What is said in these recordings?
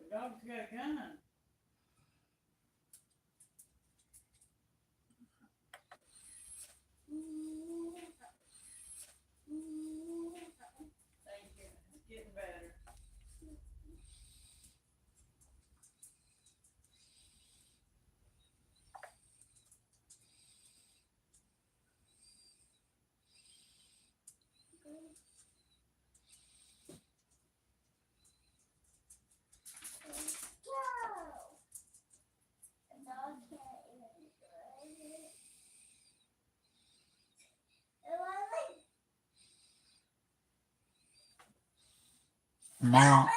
The dog's got a gun. Thank you. It's getting better. Mom.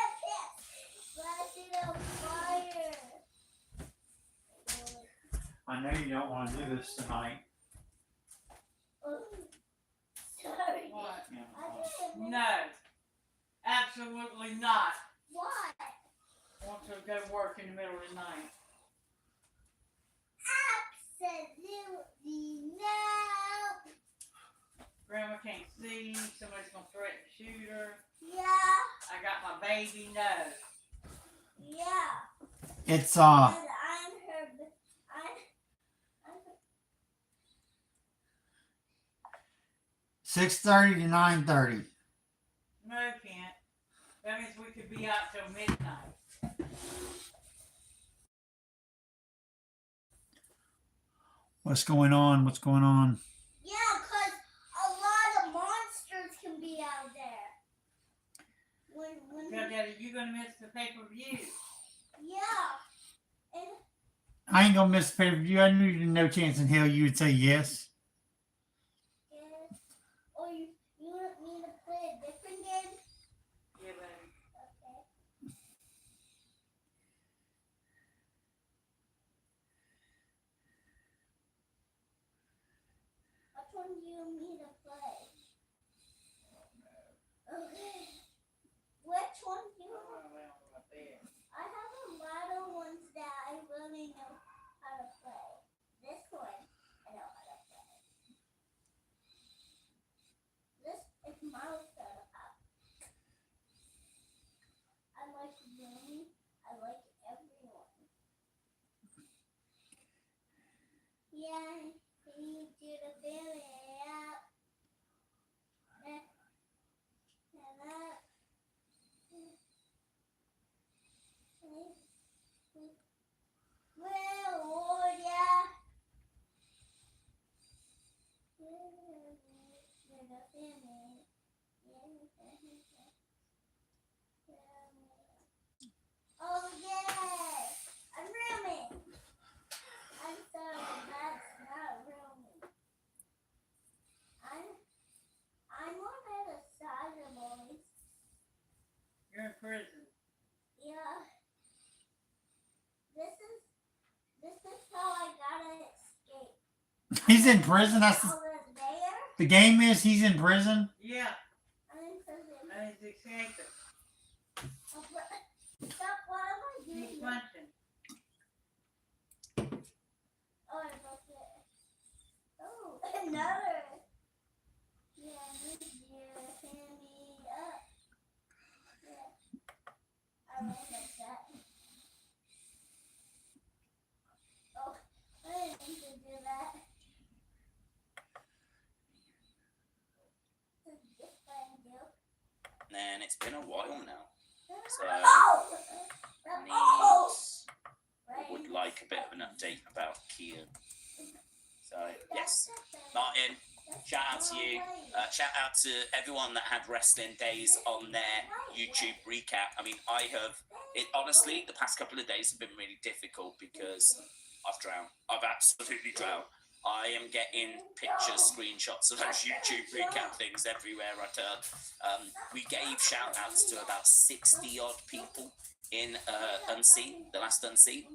I know you don't want to do this tonight. Sorry. What? No. Absolutely not. Why? I want to go to work in the middle of the night. Absolutely no. Grandma can't see. Somebody's going to threaten to shoot her. Yeah. I got my baby. No. Yeah. It's And I'm her. 6:30 to 9:30. No, can't. That means we could be out till midnight. What's going on? What's going on? Yeah, because a lot of monsters can be out there. Daddy, you gonna miss the pay-per-view? Yeah. And I ain't gonna miss the pay-per-view. I knew you no chance in hell you would say yes. or you want me to play a different game? Yeah, baby. Okay. Which one do you want me to play? Okay. Which one do you want? I have a lot of ones that I really know how to play. This one, I know how to play. This is my setup. I like Yumi. I like everyone. Yeah, can you do the belly up? And up. Well, oh yeah. Oh yeah, I'm rooming. I'm sorry, that's not rooming. I'm on the other side of boys. You're in prison. Yeah. This is how I gotta escape. He's in prison. That's Over there. the game is he's in prison. Yeah. I'm in prison. And he's escaping. Stop, what am I doing? He's punching. Oh, I broke it. Oh, another. Yeah, I need you to hand me up. Yeah. I like that. Oh, I didn't mean to do that. This one do. And it's been a while now. So Oh! would like a bit of an update about Kia. So yes, Martin, shout out to you. Shout out to everyone that had Wrestling Days on their YouTube recap. I mean, honestly, the past couple of days have been really difficult because I've drowned. I've absolutely drowned. I am getting pictures, screenshots of those YouTube recap things everywhere I turn. We gave shout outs to about 60 odd people in Unseen, the last Unseen.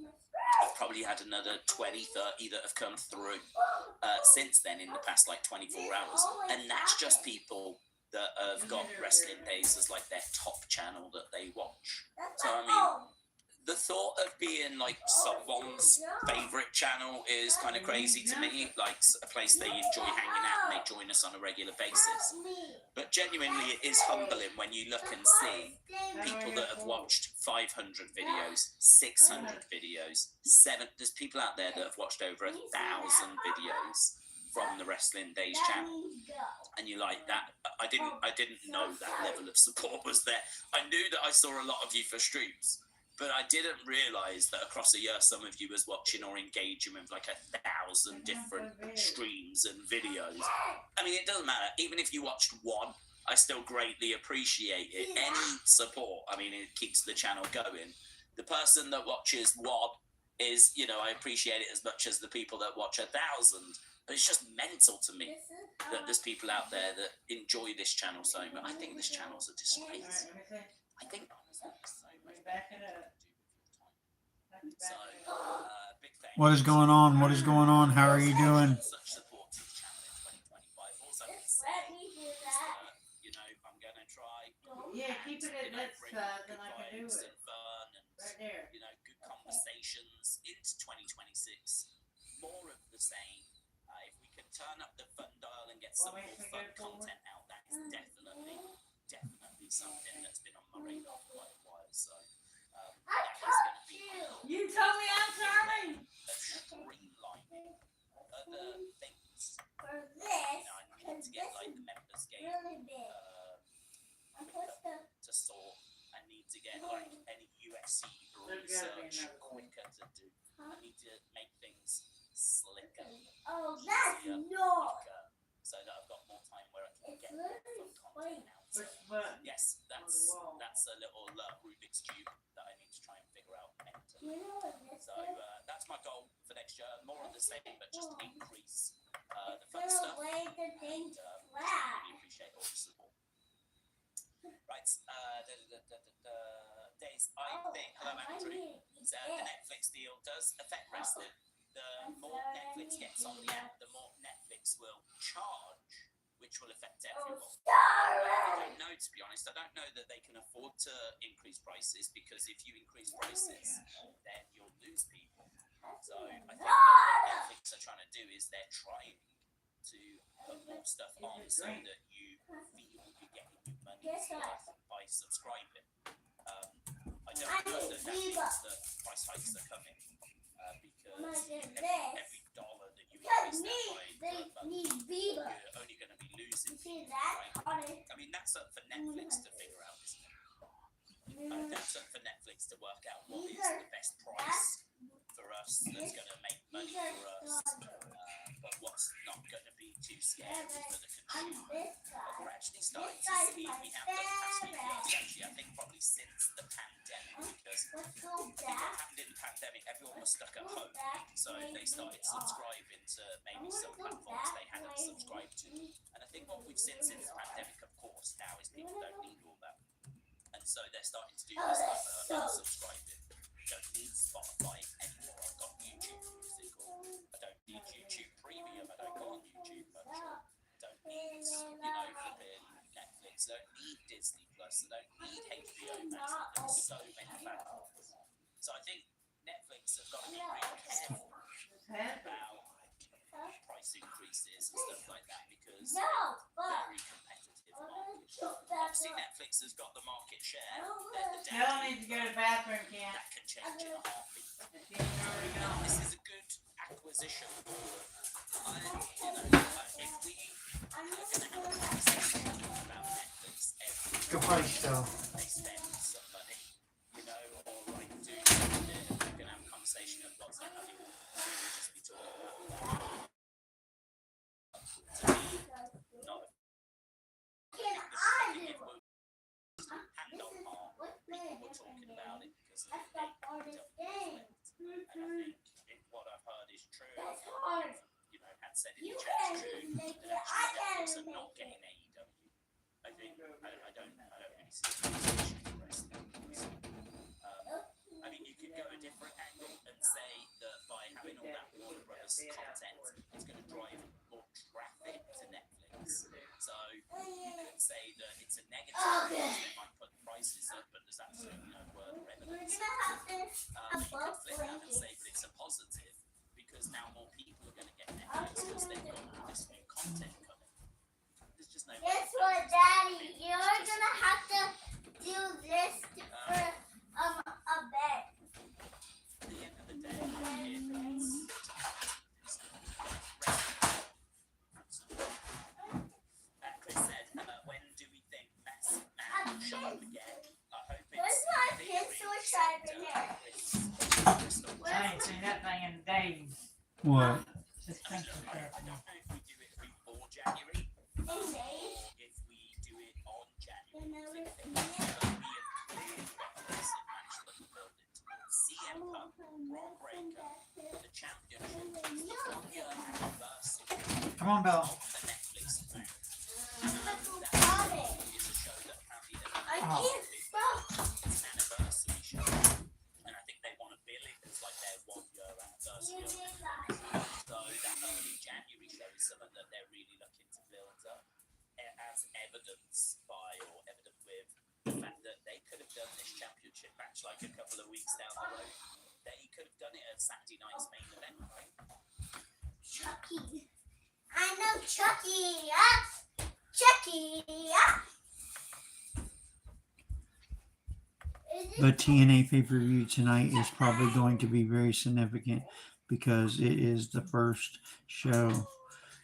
I've probably had another 20, 30 that have come through since then in the past like 24 hours. And that's just people that have got Wrestling Days as like their top channel that they watch. So I mean, the thought of being like someone's favourite channel is kind of crazy to me, like a place they enjoy hanging out and they join us on a regular basis. But genuinely it is humbling when you look and see people that have watched 500 videos, 600 videos, there's people out there that have watched over 1,000 videos from the Wrestling Days channel. And you're like, that, I didn't know that level of support was there. I knew that I saw a lot of you for streams, but I didn't realise that across a year some of you was watching or engaging with like 1,000 different streams and videos. I mean, it doesn't matter. Even if you watched one, I still greatly appreciate it. Any support, I mean, it keeps the channel going. The person that watches one is, you know, I appreciate it as much as the people that watch 1,000. But it's just mental to me that there's people out there that enjoy this channel so much. I think this channel's a disgrace. I think honestly, so much better than do. So, big thank What is going on? What is going on? How are you doing? Such support to the channel in 2025. Also, can say, you know, I'm going to try. Yeah, keep it at that size and I can do vibes it. and fun and, Right there. you know, good conversations into 2026. More of the same. If we can turn up the fun dial and get some more fun content out, that is definitely something that's been on my radar for quite a while. So that is going to be You told me I'm sorry. a streamlining other things. For You this, know, I need to get like the members game really big. I'm supposed to. to sort. I need to get like any UFC research quicker to do. I need to make things slicker. Oh, that's easier, not. quicker, so that I've got more time where I can It's get more literally fun content out. So, But yes, that's a little Rubik's Cube that I need to try and figure out mentally. You know what this So is? that's my goal for next year. More of the same, but just increase the fun Put stuff. away the And things just flat. really appreciate all the support. Right, Days, I think, hello Andrew, the Netflix deal does affect wrestling. The more Netflix gets on the app, the more Netflix will charge, which will affect everyone. I don't know, to be honest. I don't know that they can afford to increase prices, because if you increase prices, then you'll lose people. So I think what Netflix are trying to do is they're trying to put more stuff on so that you feel you're getting your money's worth by subscribing. I don't know that that means that price hikes are coming, because every dollar that you increase that by per month, you're only going to be losing. Right? I mean, that's up for Netflix to figure out, isn't it? That's up for Netflix to work out what is the best price for us that's going to make money for us, but what's not going to be too scary for the consumer. But we're actually starting to see, we have the past few years actually, I think probably since the pandemic, because what happened in the pandemic, everyone was stuck at home, so they started subscribing to maybe some platforms they hadn't subscribed to. And I think what we've seen since the pandemic, of course, now is people don't need all that, and so they're starting to do this stuff unsubscribing. I don't need Spotify anymore. I've got YouTube Music, or I don't need YouTube Premium. I don't go on YouTube much. Or I don't need, flipping Netflix. I don't need Disney Plus. I don't need HBO Max. There's so many platforms. So I think Netflix have got to be really careful about price increases and stuff like that, because very competitive market. Obviously, Netflix has got the market share. Tell me to go to the bathroom, Ken. That can change in a heartbeat. This is a good acquisition. If we are going to have a conversation about Netflix Good price, though. they spend some money, or like do something, if we're going to have a conversation of what's happening, we will just be talking about that. To me, not a hand on heart, people were talking about it because of the AEW conflict. And I think what I've heard is true. Had said in the chat is true, that actually Netflix are not getting AEW. I think I don't really see the wrestling. I mean, you could go a different angle and say that by having all that Warner Brothers content, it's going to drive more traffic to Netflix. So you could say that it's a negative because they might put prices up, but there's absolutely no word or evidence. You could flip that and say, but it's a positive because now more people are going to get Netflix because they've got all this new content coming. There's just no. Guess what, Daddy? You're gonna have to do this for a bed. At the end of the day, it's Chris said, when do we think best man show up again? I hope Where's it's my pencil sharpener? I ain't seen that thing in days. What? Just I pencil don't know sharpener. if we do it before January In or days? if we do it on January. You never I seen think it? but we have clearly got a decent match that we build it towards. CM Punk, Braun Breaker, the championship, the 1 year anniversary Come on, Bella. of the Netflix movie. Got it. It's a show that apparently they're I Oh. can't stop. It's an anniversary show, and I think they want to bill it as like their 1 year anniversary. You did that. So that early January show is something that they're really looking to build up, as evidence by or evident with the fact that they could have done this championship match like a couple of weeks down the road. They could have done it at Saturday night's main event, right? Chucky. I know Chucky. Ah. Chucky. Ah. Is it The TNA pay-per-view tonight is probably going to be very significant because it is the first show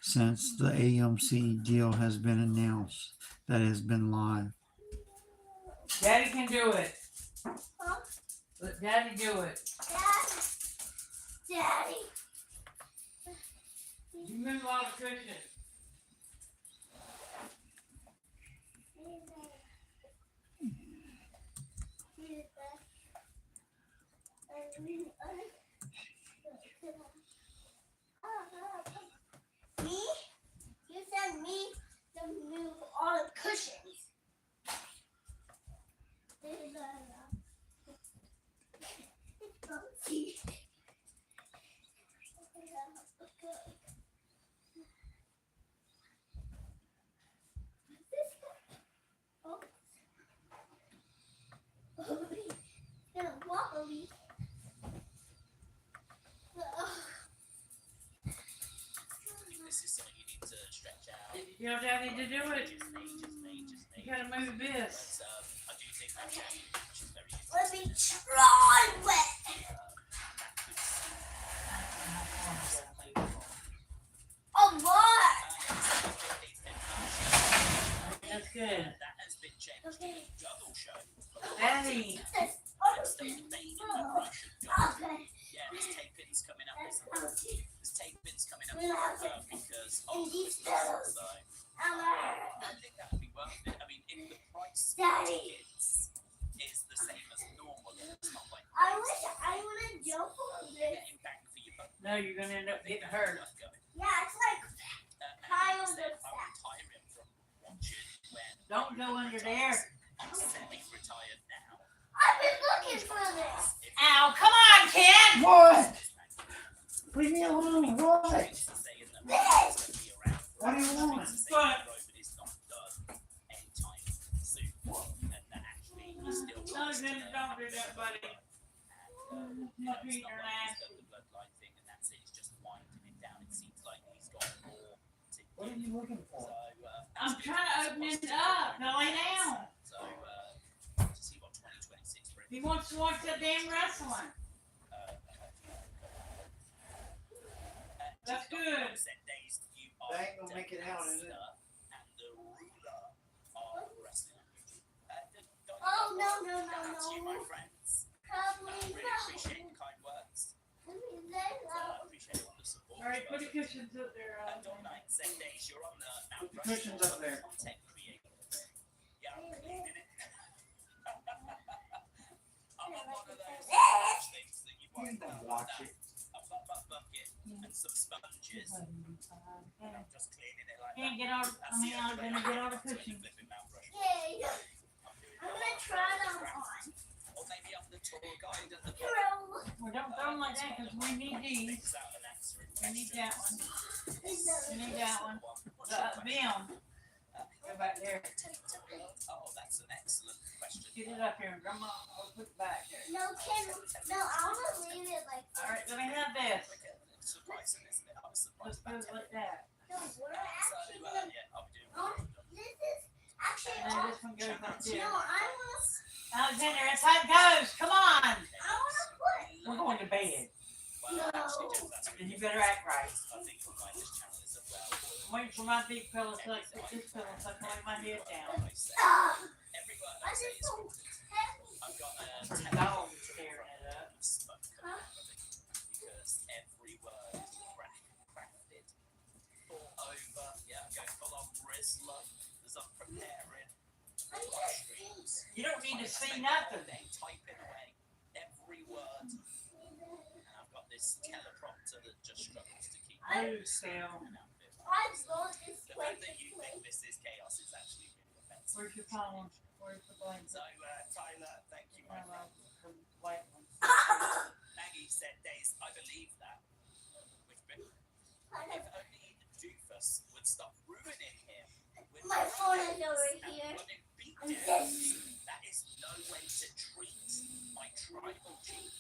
since the AMC deal has been announced that has been live. Daddy can do it. Huh? Let Daddy do it. Daddy? Daddy? You move all the cushions. Me? You said me to move all the cushions. Wobbly. This is something you need to stretch out. You know Daddy to do it. Just need. You gotta move this. But I do think that January match is very Let me interesting. try wet. Oh, what? That's good. That has been changed Okay. to a juggle show. Daddy. This. I'm still debating whether I should go. Okay. Yeah, there's tapings coming up. That's Isn't there? healthy. There's tapings coming up because of And these Christmas. fellows. So I'm I think that would be worth it. I mean, if the price of Daddy. tickets is the same as normal, then it's not like I wish I would have jumped on you're this. getting bang for your buck. No, you're gonna end up I think getting that's hurt. worth going. Yeah, it's like And Kyle he said, does I that. retire him from watching when Don't go under there. I'm semi-retired now. I've been looking for this. If Ow, come on, kid! What? this man Leave me alone. What? is saying that he's going to be around for What do you want? He's saying that Roman is not done anytime soon. And that actually he's still No, tries to then don't do that, buddy. And, Not it's beating not your like ass. he's done the bloodline thing and that's it. It's just winding it down. It seems like he's got more to What are give. you looking So, for? I'm trying to open it up. Now lay down. So, to see what 2026 brings. He wants to watch that damn wrestling. That's good. That ain't gonna make it out, is it? And the ruler of wrestling. Oh, no, no, no, Shout out to you, no. my friends. Probably Really not. appreciate the kind words. Let me lay I low. appreciate all the support. All right, put the cushions up there. Don't night, 7 days, you're on the Mount Put the cushions up there. Content creators. Yeah, I'm cleaning it. I'm on one of those things that you want to Watch it. I've got my bucket and some sponges, and I'm just cleaning it like Can't that. get all. That's I mean, the I'm only gonna way get all the I can cushions. flip in Mount Rushmore. Yay. I'm doing I'm gonna try them on. Or maybe I'm the tour guide at the Throw. Well, don't throw them like that because we need these. Things out and answering We need that one. Is there- We need that one. Them. Go back there. Oh, that's an excellent question. Get it up here, Grandma. I'll put it back there. No, no, I want to leave it like All right, let me have this. Surprising, isn't it? I was Let's surprised. put it like that. No, we're actually So, gonna. yeah, I'll be doing Oh, this is actually. And then this one goes like this. No, I want. Alexander, that's how it goes. Come on. I wanna put. We're going to bed. Well, actually, Jeff, that's Then you really better good. act right. I think we'll find this channel is a I'm waiting for my big pillow so I can put this pillow so I can lay my head down. Every word I I say just is don't scripted. have I've got a For the 10 dog staring it up. because every word is crafted, thought over. Yeah, I'm going full on Rizzler as I'm preparing live streams. You don't need to see nothing. Typing away every word, and I've got this teleprompter that just struggles to keep. Move, Phil. I love this The place. fact that you think this is chaos is actually really offensive. Where's your phone? Where's the blanket? So, Tyler, thank you, my friend. The white one. Maggie said, Days, I believe that. Which bit? If only Doofus would stop ruining him. With My phone is over and here. running beat And downs. this. That is no way to treat my tribal chief,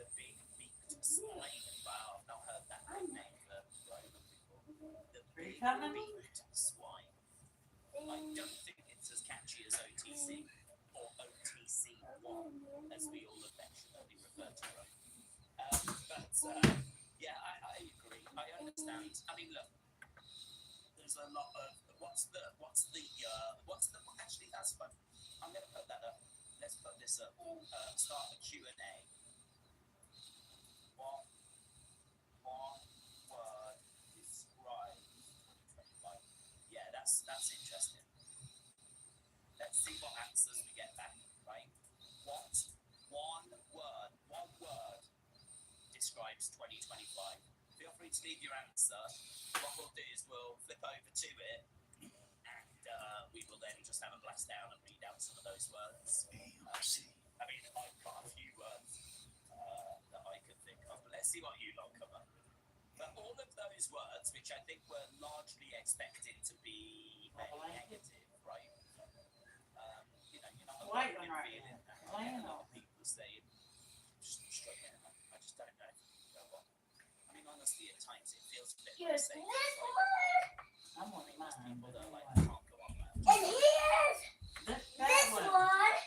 the big beaked swine. Wow, I've not heard that name for Roman before. The big coming? beaked swine. I don't think it's as catchy as OTC or OTC1, as we all affectionately refer to it. Yeah, I agree. I understand. I mean, look, there's a lot of actually that's fun. I'm gonna put that up. Let's put this up. Start a Q&A. What word describes 2025? Yeah, that's interesting. Let's see what answers we get back, right? What one word describes 2025? Feel free to leave your answer. What we'll do is we'll flip over to it, and we will then just have a blast down and read out some of those words. I mean, I've got a few words that I could think of, but let's see what you lot come up with. But all of those words, which I think were largely expected to be very negative, right? You're not alone in feeling that. I get a lot of people saying, just struggling. I just don't know. You know what? I mean, honestly, at times it feels a bit Here's like this one. I'm one of there's mine. people that are like, This can't go on that. And here's bad this one. one.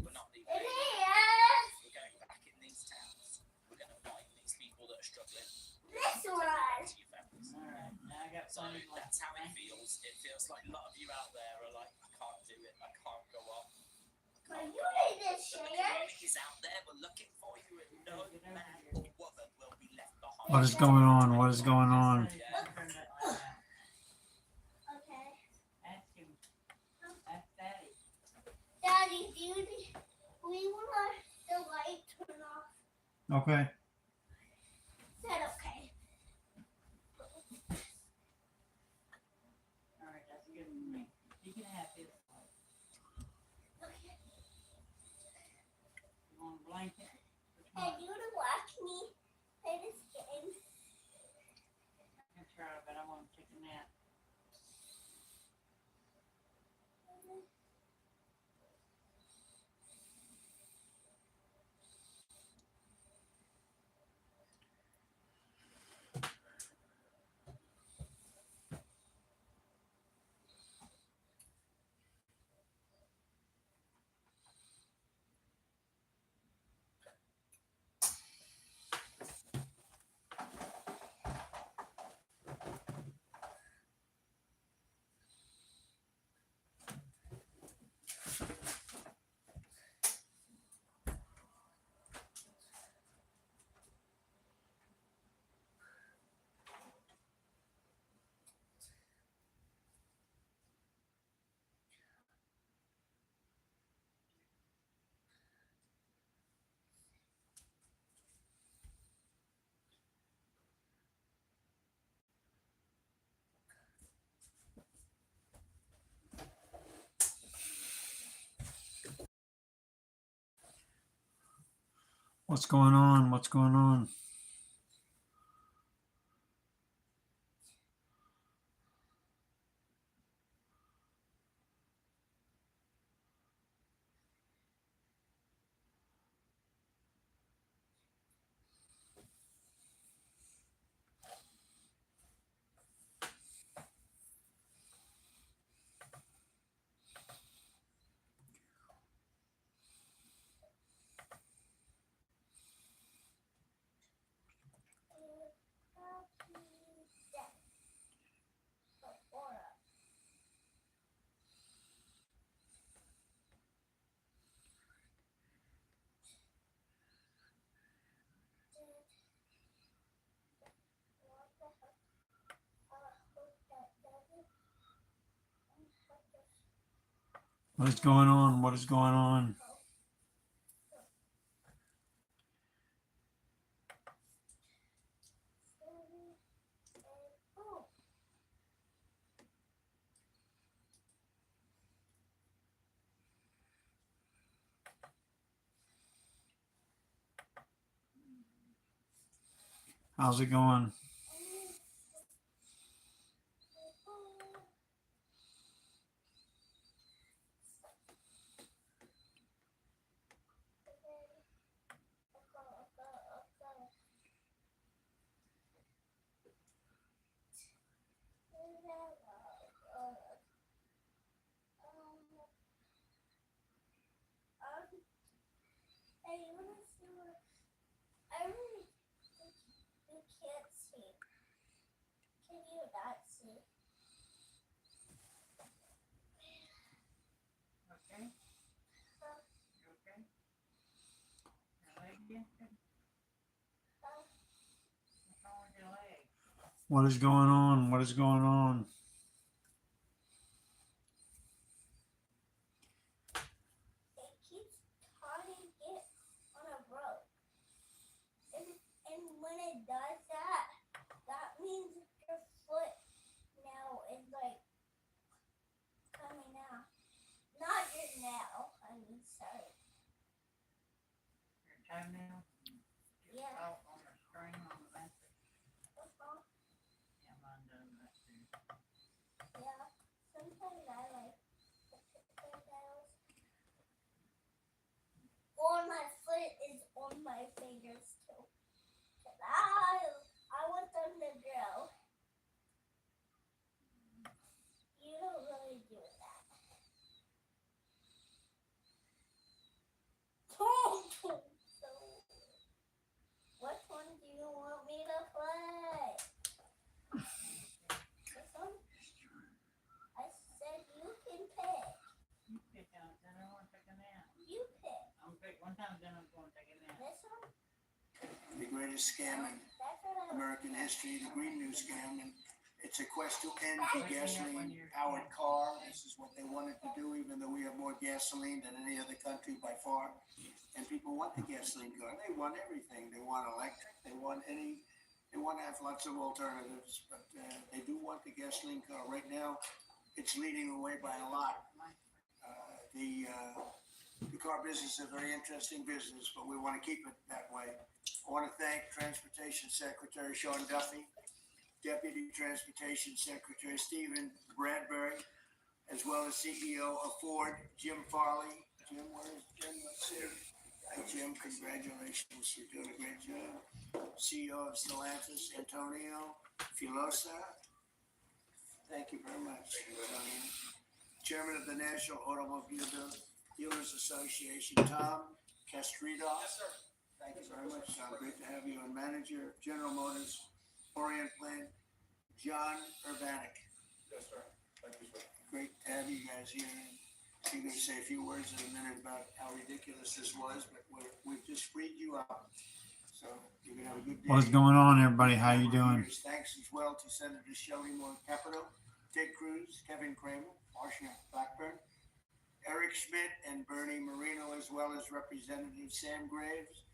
We're not leaving. And here's We're going back in these towns. We're going to find these people that are struggling. this one. To your families. Alright, now I got So plenty left. that's how it feels. It feels like a lot of you out there are like, I can't do it. I can't go on. But you need this But the share. community's out there. We're looking for you, and no man or woman will be left behind. What is going on? What is going on? Just turn that light out. Okay. Ask him. Ask Daddy. Daddy, we want the light turned off. Okay. Said okay. Alright, that's good for me. You can have his light. Okay. You want a blanket? Which Hey, one? you want to watch me play this game? I can try, but I want to take a nap. What's going on? What's going on? What is going on? What is going on? How's it going? Hey, you wanna see what I really you can't see. Can you not see? Okay? You okay? Your leg again? What's wrong with your leg? What is going on? What is going on? It keeps turning it on a rope. And when it does that, that means your foot now is like coming out. Not your nail, I mean, sorry. Your toenail? Yeah. Out on the string on the mattress. What's wrong? Yeah, mine does that too. Yeah. Sometimes I like to pick their nails. Or my foot is on my fingers too. 'Cause I want them to grow. You don't really do that. So, which one do you want me to play? This one? I said you can pick. You pick out, then I want to take a nap. You pick. I'm pick one time, then I'm going to take a nap. This one? The greatest scam in That's what I American history, the Green New Scam, and it's a quest to end the gasoline-powered car. This is what they wanted to do, even though we have more gasoline than any other country by far. And people want the gasoline car. They want everything. They want electric. They want to have lots of alternatives, but they do want the gasoline car. Right now, it's leading the way by a lot. The car business is a very interesting business, but we want to keep it that way. I want to thank Transportation Secretary Sean Duffy, Deputy Transportation Secretary Stephen Bradbury, as well as CEO of Ford, Jim Farley. Jim, where is Jim? Let's see. Hi, Jim. Congratulations. You're doing a great job. CEO of Stellantis, Antonio Filosa. Thank you very much, Antonio. Chairman of the National Automobile Dealers Association, Tom Castrito. Yes, sir. Thank you very much, Tom. Great to have you. And Manager of General Motors Orient Plant, John Urbanek. Yes, sir. Thank you, sir. Great to have you guys here. I'm going to say a few words in a minute about how ridiculous this was, but we've just freed you up. So you're going to have a good day. What is going on, everybody? How you doing? Thanks as well to Senator Shelley Moore Capito, Ted Cruz, Kevin Kramer, Marcia Blackburn, Eric Schmidt, and Bernie Marino, as well as Representatives Sam Graves,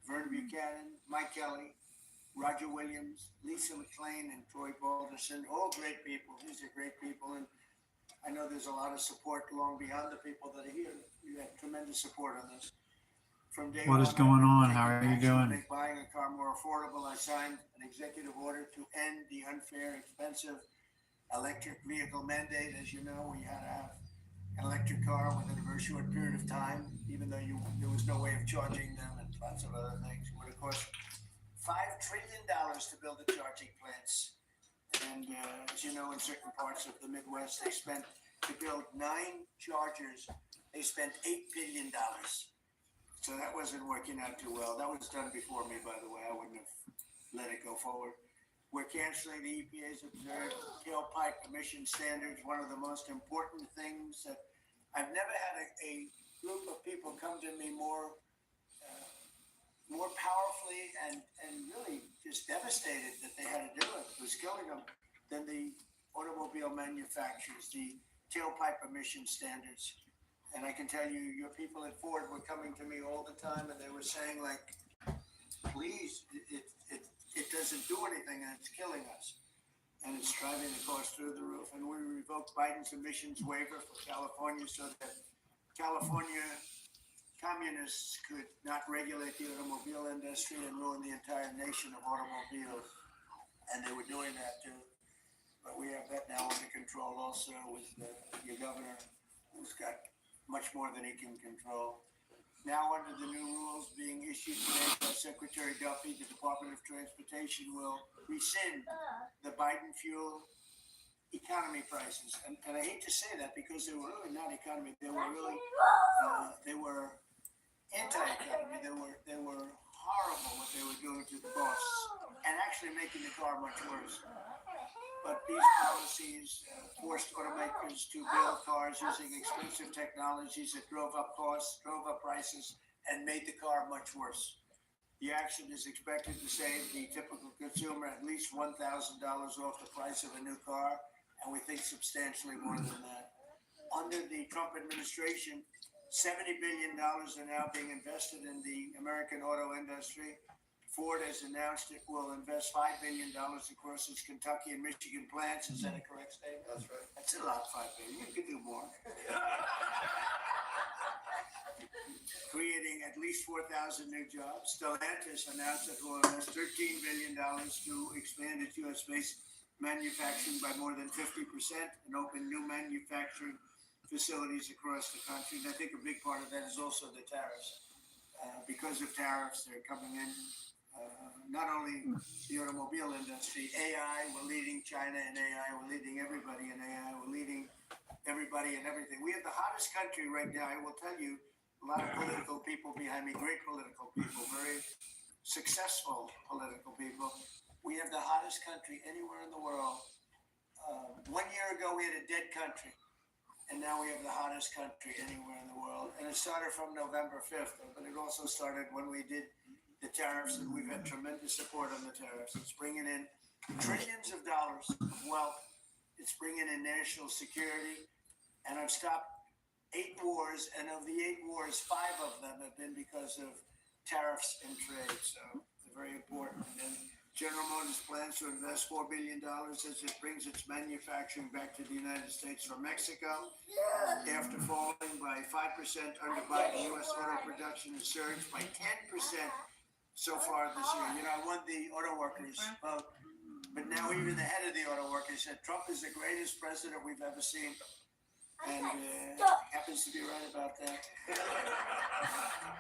Vernon Buchanan, Mike Kelly, Roger Williams, Lisa McLean, and Troy Balderson. All great people. These are great people, and I know there's a lot of support long beyond the people that are here. You had tremendous support on this. From day What one, is going on? I've How are you taken action to doing? make buying a car more affordable. I signed an executive order to end the unfair, expensive electric vehicle mandate. As you know, we had to have an electric car within a very short period of time, even though there was no way of charging them and lots of other things. It would have cost $5 trillion to build the charging plants. And as you know, in certain parts of the Midwest, they spent to build 9 chargers. They spent $8 billion. So that wasn't working out too well. That was done before me, by the way. I wouldn't have let it go forward. We're canceling the EPA's observed tailpipe emission standards. One of the most important things that I've never had a group of people come to me more powerfully and really just devastated that they had to do it. It was killing them than the automobile manufacturers, the tailpipe emission standards. And I can tell you, your people at Ford were coming to me all the time, and they were saying, like, please, it doesn't do anything, and it's killing us. And it's driving the cost through the roof. And we revoked Biden's emissions waiver for California so that California communists could not regulate the automobile industry and ruin the entire nation of automobiles. And they were doing that too. But we have that now under control also with your governor, who's got much more than he can control. Now, under the new rules being issued today by Secretary Duffy, the Department of Transportation will rescind the Biden fuel economy prices. And I hate to say that because they were really not economy. They were really, they were anti-economy. They were horrible what they were doing to the costs and actually making the car much worse. But these policies forced automakers to build cars using expensive technologies that drove up costs, drove up prices, and made the car much worse. The action is expected to save the typical consumer at least $1,000 off the price of a new car, and we think substantially more than that. Under the Trump administration, $70 billion are now being invested in the American auto industry. Ford has announced it will invest $5 billion across its Kentucky and Michigan plants. Is that a correct statement? That's right. That's a lot, $5 billion. You could do more. Creating at least 4,000 new jobs. Stellantis announced it will invest $13 billion to expand its U.S.-based manufacturing by more than 50% and open new manufacturing facilities across the country. And I think a big part of that is also the tariffs. Because of tariffs, they're coming in. Not only the automobile industry, AI, we're leading China in AI, we're leading everybody in AI, we're leading everybody in everything. We have the hottest country right now. I will tell you, a lot of political people behind me, great political people, very successful political people. We have the hottest country anywhere in the world. 1 year ago, we had a dead country, and now we have the hottest country anywhere in the world. And it started from November 5th, but it also started when we did the tariffs, and we've had tremendous support on the tariffs. It's bringing in trillions of dollars of wealth. It's bringing in national security. And I've stopped 8 wars, and of the 8 wars, 5 of them have been because of tariffs and trade. So they're very important. And General Motors plans to invest $4 billion as it brings its manufacturing back to the United States from Mexico. After falling by 5% under Biden, U.S. auto production has surged by 10% so far this year. You know, I won the auto workers vote, but now even the head of the auto workers said Trump is the greatest president we've ever seen. And happens to be right about that.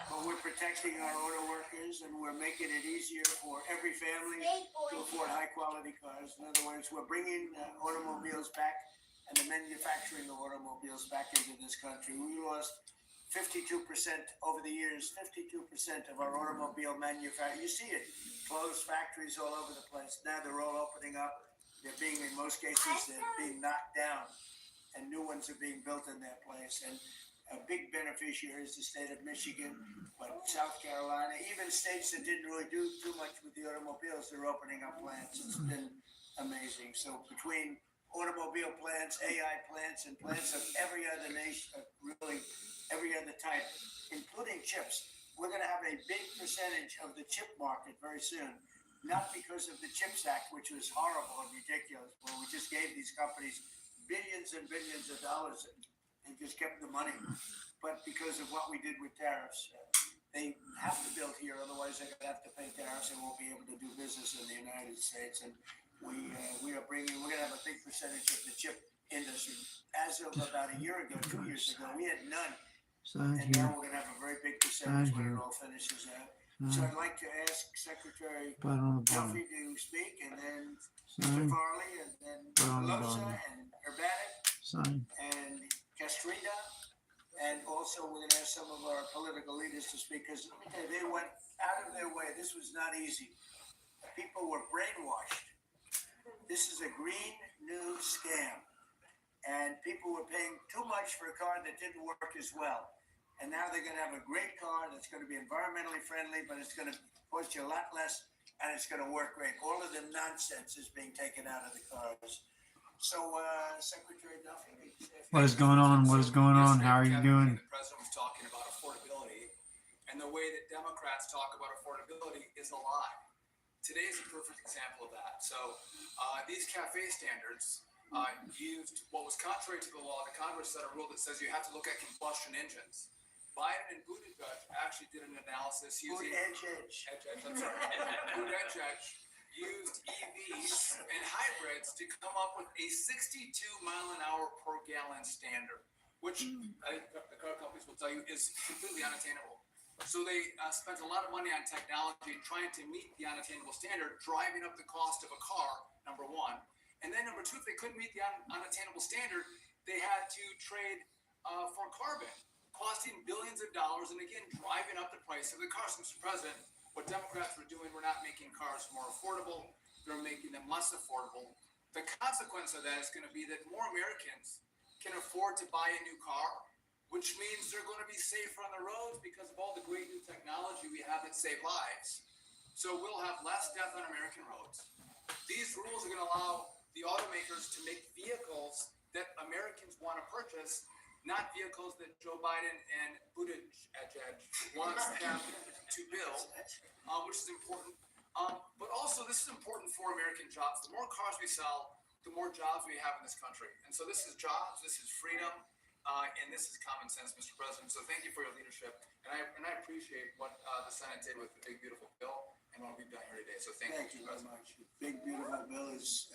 But we're protecting our auto workers, and we're making it easier for every family to afford high-quality cars. In other words, we're bringing automobiles back and the manufacturing of automobiles back into this country. We lost 52% over the years, 52% of our automobile manufacturing. You see it, closed factories all over the place. Now they're all opening up. They're being, in most cases, they're being knocked down, and new ones are being built in their place. And a big beneficiary is the state of Michigan, but South Carolina, even states that didn't really do too much with the automobiles, they're opening up plants. It's been amazing. So between automobile plants, AI plants, and plants of every other nation, really every other type, including chips, we're going to have a big percentage of the chip market very soon. Not because of the CHIPS Act, which was horrible and ridiculous, where we just gave these companies billions and billions of dollars and just kept the money, but because of what we did with tariffs. They have to build here, otherwise they're going to have to pay tariffs and won't be able to do business in the United States. And we're going to have a big percentage of the chip industry. As of about a year ago, 2 years ago, we had none. And now we're going to have a very big percentage when it all finishes out. So I'd like to ask Secretary Duffy to speak, and then Mr. Farley, and then Pelosa, and Urbanik, and Castrita, and also we're going to ask some of our political leaders to speak, because let me tell you, they went out of their way. This was not easy. People were brainwashed. This is a green new scam, and people were paying too much for a car that didn't work as well. And now they're going to have a great car that's going to be environmentally friendly, but it's going to cost you a lot less, and it's going to work great. All of the nonsense is being taken out of the cars. So, Secretary Duffy. What is going on? What is going on? How are you doing? The president was talking about affordability, and the way that Democrats talk about affordability is a lie. Today is a perfect example of that. So, these cafe standards used what was contrary to the law. The Congress set a rule that says you have to look at combustion engines. Biden and Buttigieg actually did an analysis using Buttigieg used EVs and hybrids to come up with a 62 mile an hour per gallon standard, which I think the car companies will tell you is completely unattainable. So they spent a lot of money on technology trying to meet the unattainable standard, driving up the cost of a car, number one. And then number two, if they couldn't meet the unattainable standard, they had to trade for carbon, costing billions of dollars, and again, driving up the price of the cars. Mr. President, what Democrats were doing were not making cars more affordable, they're making them less affordable. The consequence of that is going to be that more Americans can afford to buy a new car, which means they're going to be safer on the roads because of all the great new technology we have that save lives. So we'll have less death on American roads. These rules are going to allow the automakers to make vehicles that Americans want to purchase, not vehicles that Joe Biden and Buttigieg wants them to build, which is important. But also, this is important for American jobs. The more cars we sell, the more jobs we have in this country. And so this is jobs, this is freedom, and this is common sense, Mr. President. So thank you for your leadership. And I appreciate what the Senate did with the big, beautiful bill and what we've done here today. So thank you, very Mr. President. much. Big, beautiful bill is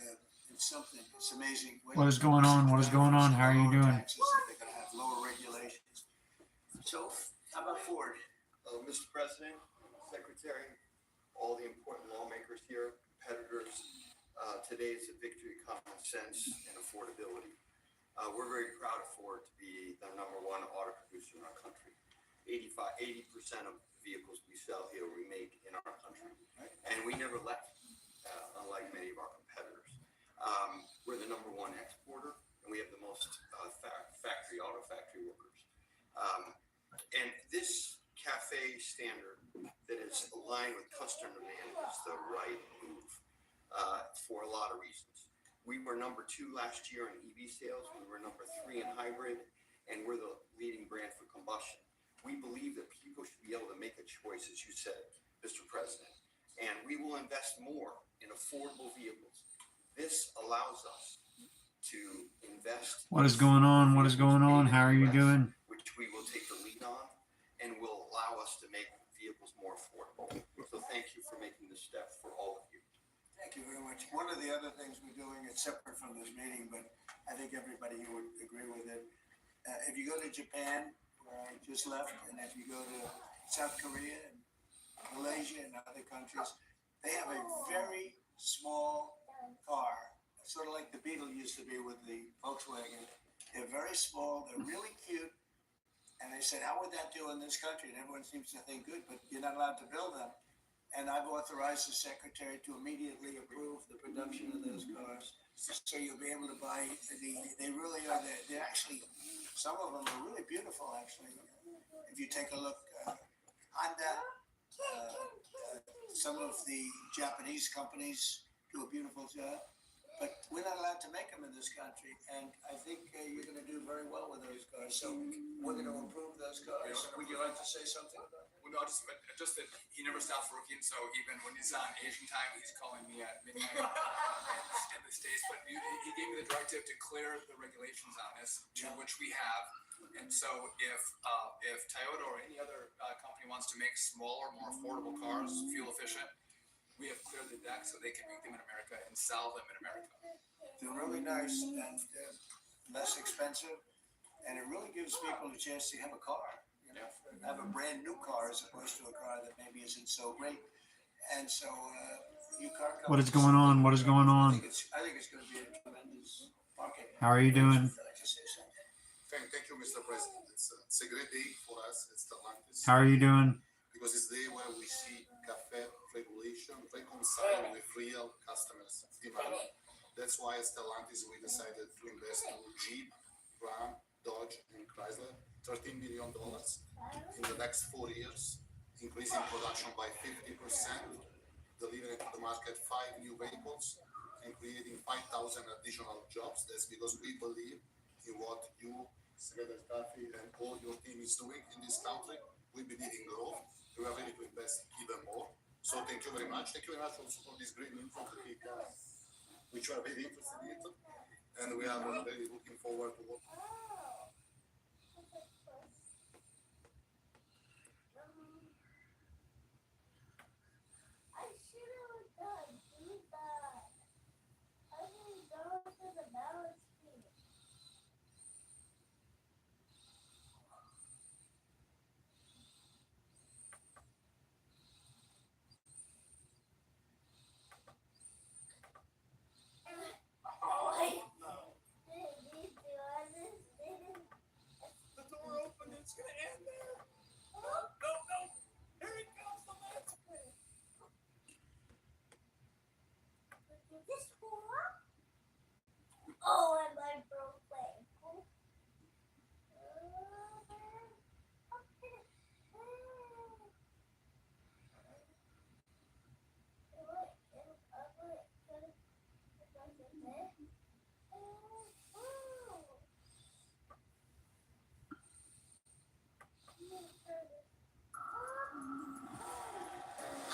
it's something. It's amazing. What is going on? What is going on? How are you doing? Taxes, they're going to have lower regulations. So, how about Ford? Mr. President, Secretary, all the important lawmakers here, competitors, today is a victory of common sense and affordability. We're very proud of Ford to be the #1 auto producer in our country. 80% of the vehicles we sell here we make in our country, and we never left, unlike many of our competitors. We're the #1 exporter, and we have the most auto factory workers. And this cafe standard that is aligned with customer demand is the right move for a lot of reasons. We were #2 last year in EV sales. We were #3 in hybrid, and we're the leading brand for combustion. We believe that people should be able to make a choice, as you said, Mr. President, and we will invest more in affordable vehicles. This allows us to invest. What is going on? What is going on? How are you doing? Which we will take the lead on and will allow us to make vehicles more affordable. So thank you for making this step for all of you. Thank you very much. One of the other things we're doing, it's separate from this meeting, but I think everybody here would agree with it. If you go to Japan, where I just left, and if you go to South Korea and Malaysia and other countries, they have a very small car, sort of like the Beetle used to be with the Volkswagen. They're very small, they're really cute, and they said, how would that do in this country? And everyone seems to think good, but you're not allowed to build them. And I've authorized the secretary to immediately approve the production of those cars. So you'll be able to buy they really are, they're actually, some of them are really beautiful, actually. If you take a look, Honda, some of the Japanese companies do a beautiful job, but we're not allowed to make them in this country. And I think you're going to do very well with those cars. So we're going to improve those cars. Would you like to say something about that? Well, no, just that he never stops working. So even when he's on Asian time, he's calling me at midnight in the States. But he gave me the directive to clear the regulations on this, to which we have. And so if Toyota or any other company wants to make smaller, more affordable cars, fuel efficient, we have cleared the deck so they can make them in America and sell them in America. They're really nice and less expensive, and it really gives people a chance to have a car. You know, have a brand new car as opposed to a car that maybe isn't so great. And so, you car companies. What is going on? What is going on? I think it's going to be a tremendous market. How are you doing? Thank you, Mr. President. It's a great day for us. It's Stellantis. How are you doing? Because it's the day where we see cafe regulation reconciled with real customers' demand. That's why at Stellantis we decided to invest in Jeep, Ram, Dodge, and Chrysler $13 million in the next 4 years, increasing production by 50%, delivering to the market 5 new vehicles, and creating 5,000 additional jobs. That's because we believe in what you, Secretary Duffy, and all your team is doing in this country. We believe in growth. We are ready to invest even more. So thank you very much. Thank you very much also for this great info which we are very interested in. And we are really looking forward to what. I should have done that. I didn't go to the balance sheet. The door opened. It's gonna end there. No. Here he comes. The last one. This one? Oh, and my birthday.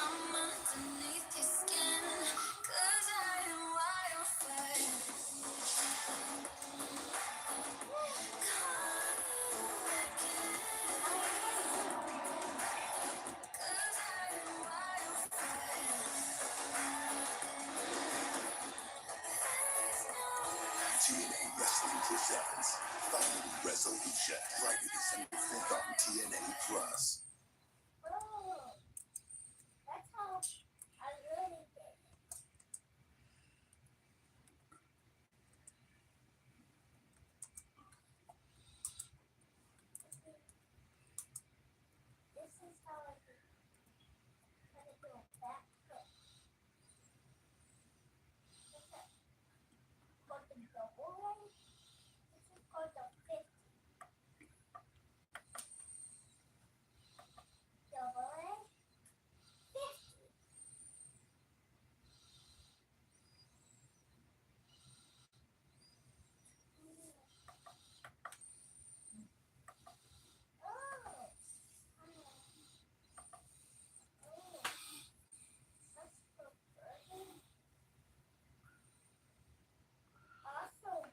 I'm underneath your skin, 'cause I am wildfire. Come back in, 'cause I am wildfire. There's no TNA Wrestling presents Final Resolution. Friday, December 4th on TNA Plus. Oh, that's how I really did. This is how I do. How to do a back foot. This is called the double leg. This is called the 50. Double leg. 50. Oh. That's perverted. Awesome.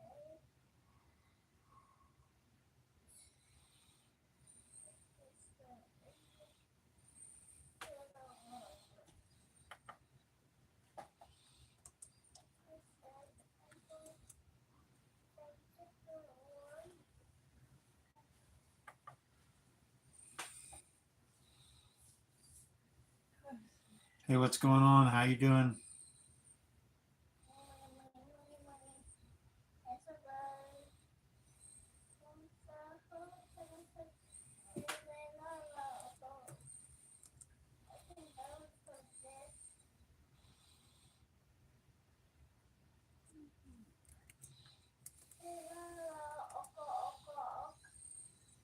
Okay. It's Hey, what's going on? How you doing?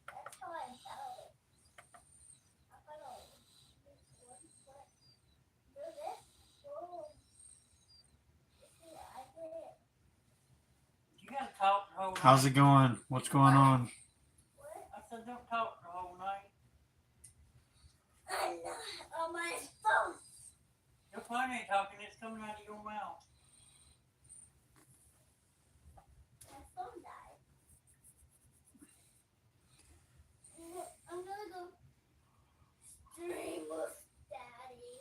That's how I felt it. I'm gonna use one foot. Do this. Boom. See, I did it. You gotta talk the whole night. How's it going? What's going on? What? I said don't talk the whole night. I'm not on my phone. Your phone ain't talking, it's coming out of your mouth. My phone died. I'm gonna go stream with Daddy.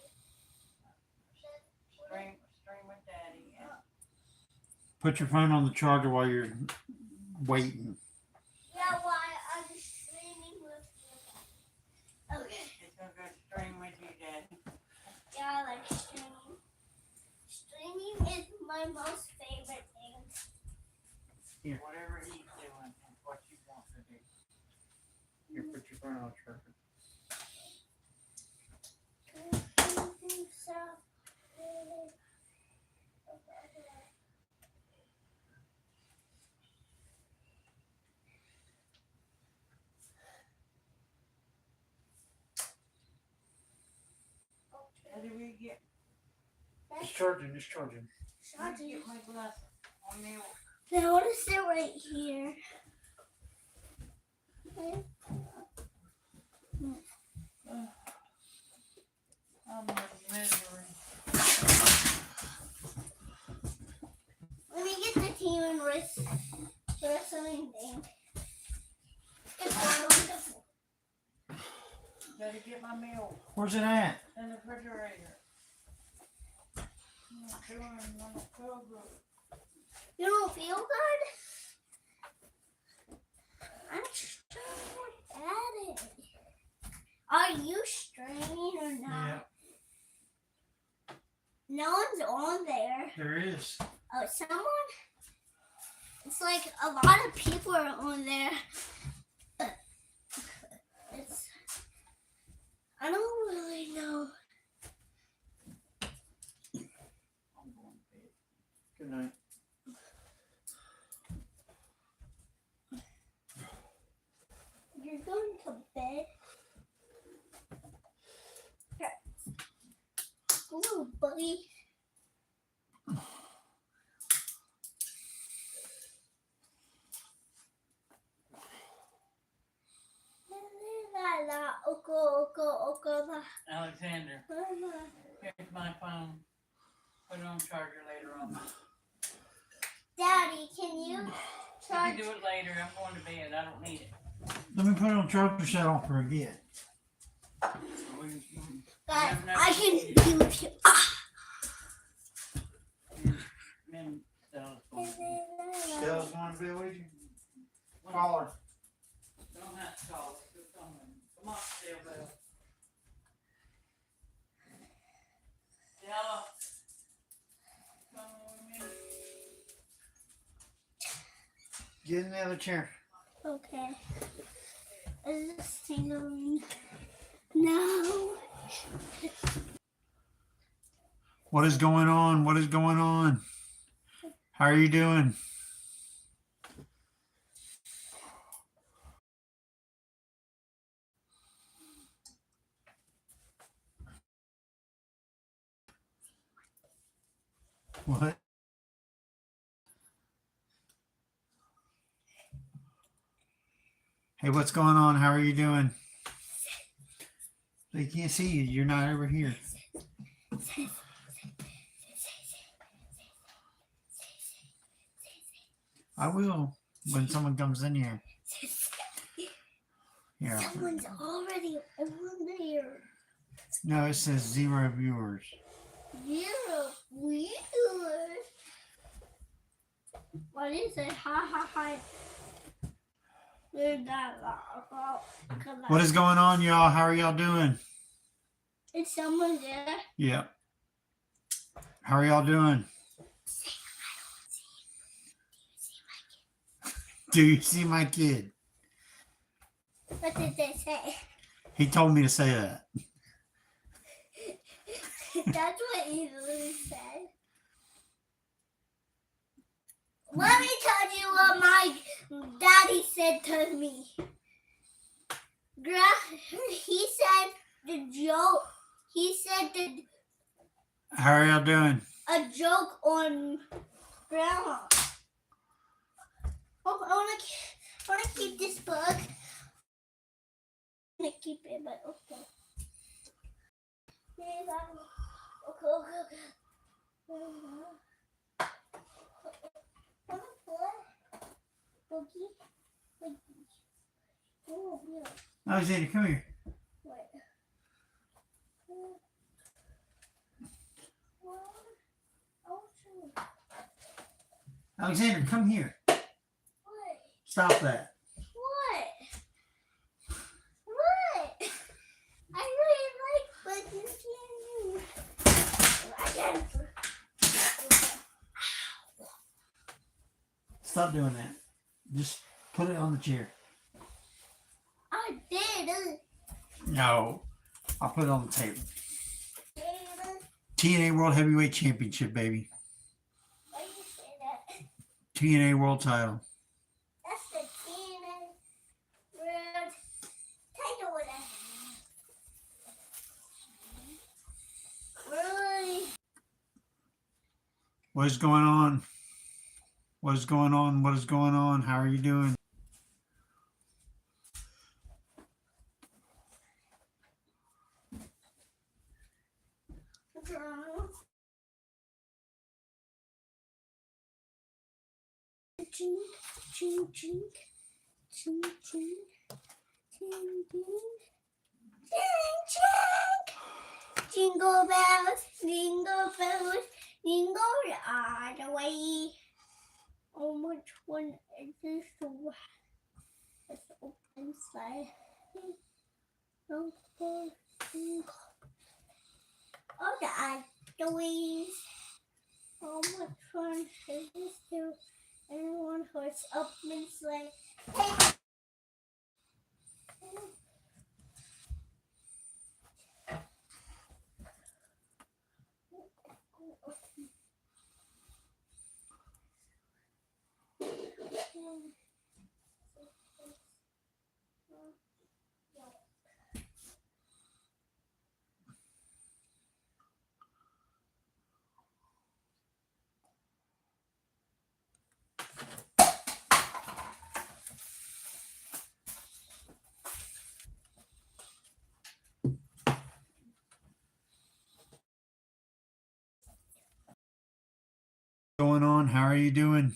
Stream with Daddy. Yeah. Put your phone on the charger while you're waiting. Yeah, why I'm streaming with you. Okay. It's gonna go stream with you, Daddy. Yeah, I like streaming. Streaming is my most favorite thing. Here. Whatever he's doing is what you want to do. Here, put your phone on the charger. So, Did we get, It's charging. It's charging. Charging. get my glass on milk? Now what is it right here? I'm in misery. Let me get the team and wrestling thing. It's wonderful. Gotta get my milk Where's it at? in the refrigerator. I'm not doing, I'm not feel good. You don't feel good? I'm straining at it. Are you straining or not? Yeah, No one's on there. there is. Oh, someone? It's like a lot of people are on there. It's, I don't really know. I'm going to bed. Good night. You're going to bed? Hello, buddy. Alexander, here's my phone. Put it on charger later on. Daddy, can you You charge? can do it later. I'm going to bed. I don't need it. Let me put it on charger so I don't forget. Guys, I can do it. Men, Stella's going to be with you? Call her. don't have to call us. Just come in. Come on, Stella. Stella. Come with me. Get in the other chair. Okay. Is this tingling? No. What is going on? What is going on? How are you doing? What? Hey, what's going on? How are you doing? They can't see you. You're not over here. I will when someone comes in here. Yeah. Someone's already on there. No, it says 0 viewers. You're weird. What is it? Ha ha ha. There's that lot. What is going on, y'all? How are y'all doing? Is someone there? Yeah. How are y'all doing? Do you see my kid? What did they say? He told me to say that. That's what he really said. Let me tell you what my daddy said to me. He said the joke. He said How are y'all doing? a joke on grandma. Oh, I wanna keep this book. I'm gonna keep it, but okay. Alexander, come here. Alexander, come here. Stop that. What? I really like buttons. Stop doing that. Just put it on the chair. I did. No. I'll put it on the table. TNA World Heavyweight Championship, baby. Why do you say that? TNA World Title. That's the TNA World Title. What is going on? What is going on? What is going on? How are you doing? Ching, ching, ching, ching, ching, ching, ching, ching. Jingle bells, jingle all the way. Oh, which one is this one? Let's open slide. Oh, the ways. Oh, which one is this two? And one horse up and sleigh. Hey. Going on? How are you doing?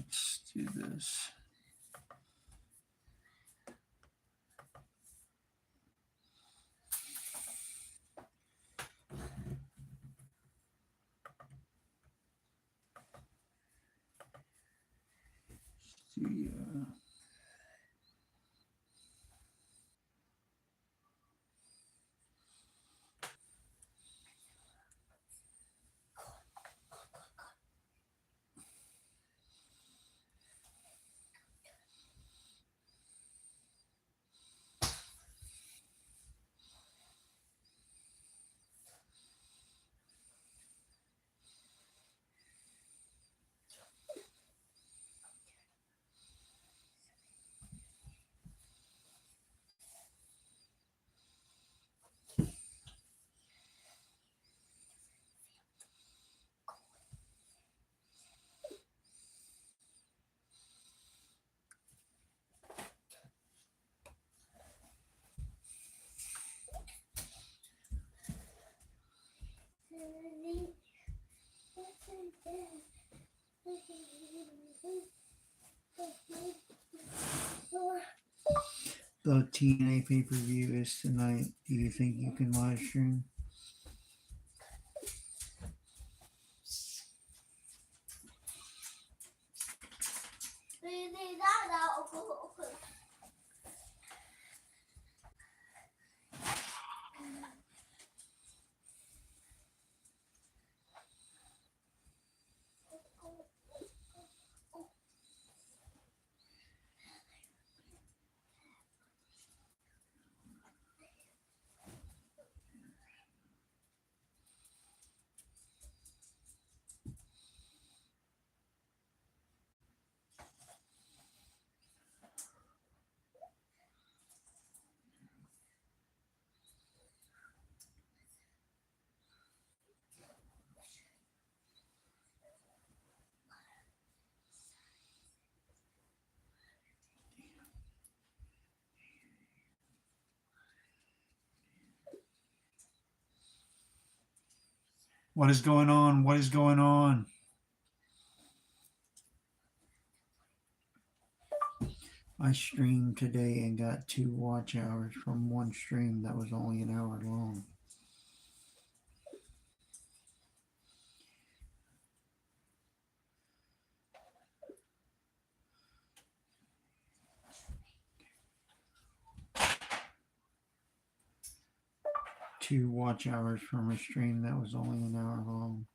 Let's do this. See, the TNA pay-per-view is tonight. Do you think you can live stream? What is going on? What is going on? I streamed today and got 2 watch hours from one stream that was only an hour long. Two watch hours from a stream that was only an hour long.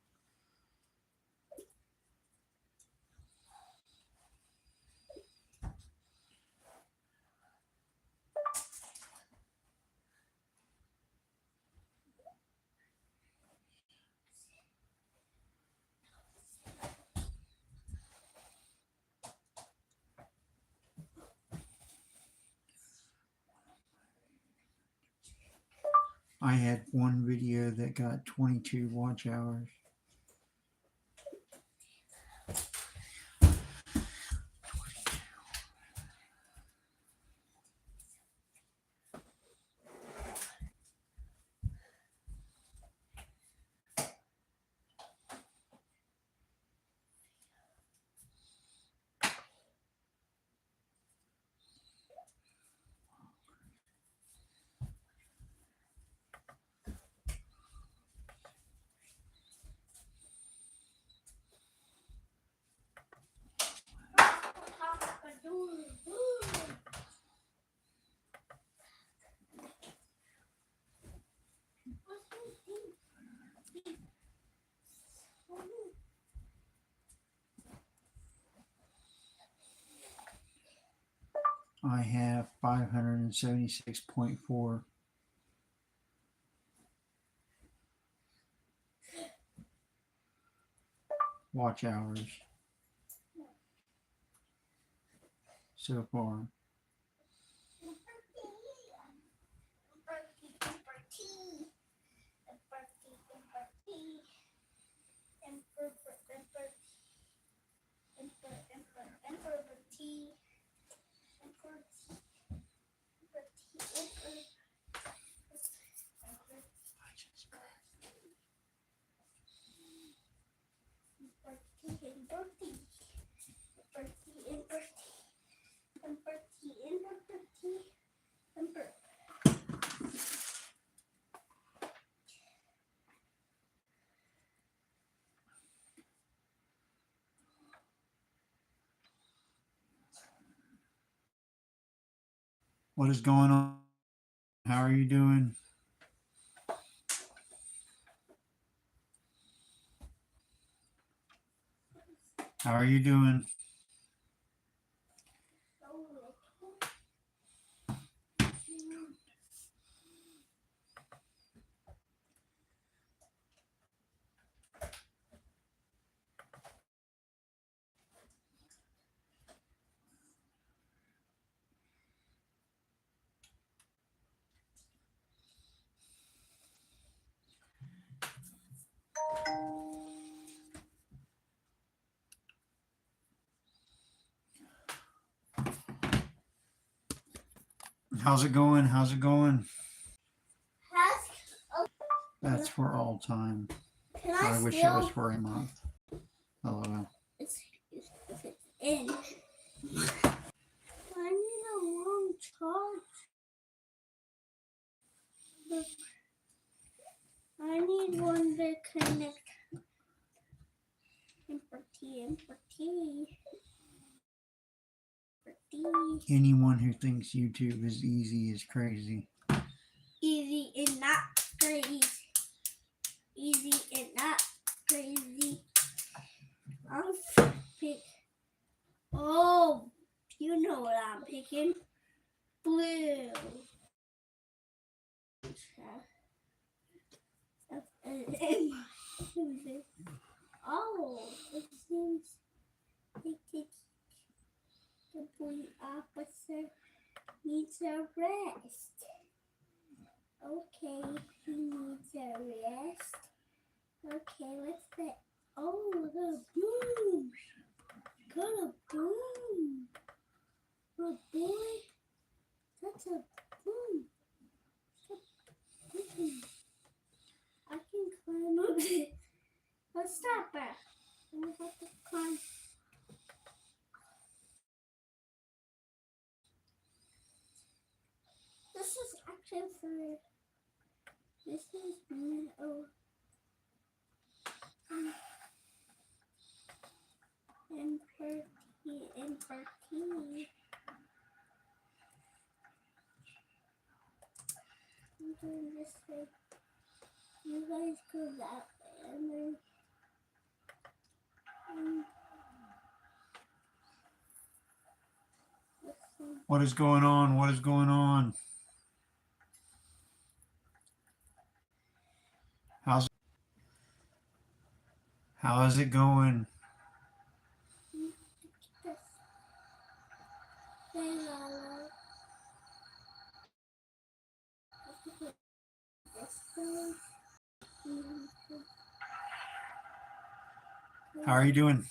I had one video that got 22 watch hours. I have 576.4 watch hours so far. What is going on? How are you doing? How are you doing? How's it going? How's it going? That's for all time. Can I wish it was for a month. LOL. It's in. I need a long charge. Look, I need one that connect. Anyone who thinks YouTube is easy is crazy. Easy and not crazy. Easy and not crazy. I'll pick. Oh, you know what I'm picking. Blue. Oh, it seems like the police officer needs a rest. Okay, he needs a rest. Okay, what's that? Oh, the boom. Got a boom. Oh boy, that's a boom. I can climb up it. is actually for. This is no. And party. I'm doing this way. You guys go that way, and then. What is going on? What is going on? How is it going? How are you doing?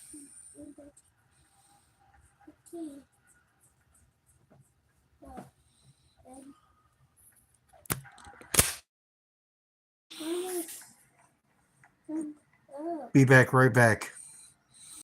Be back right back.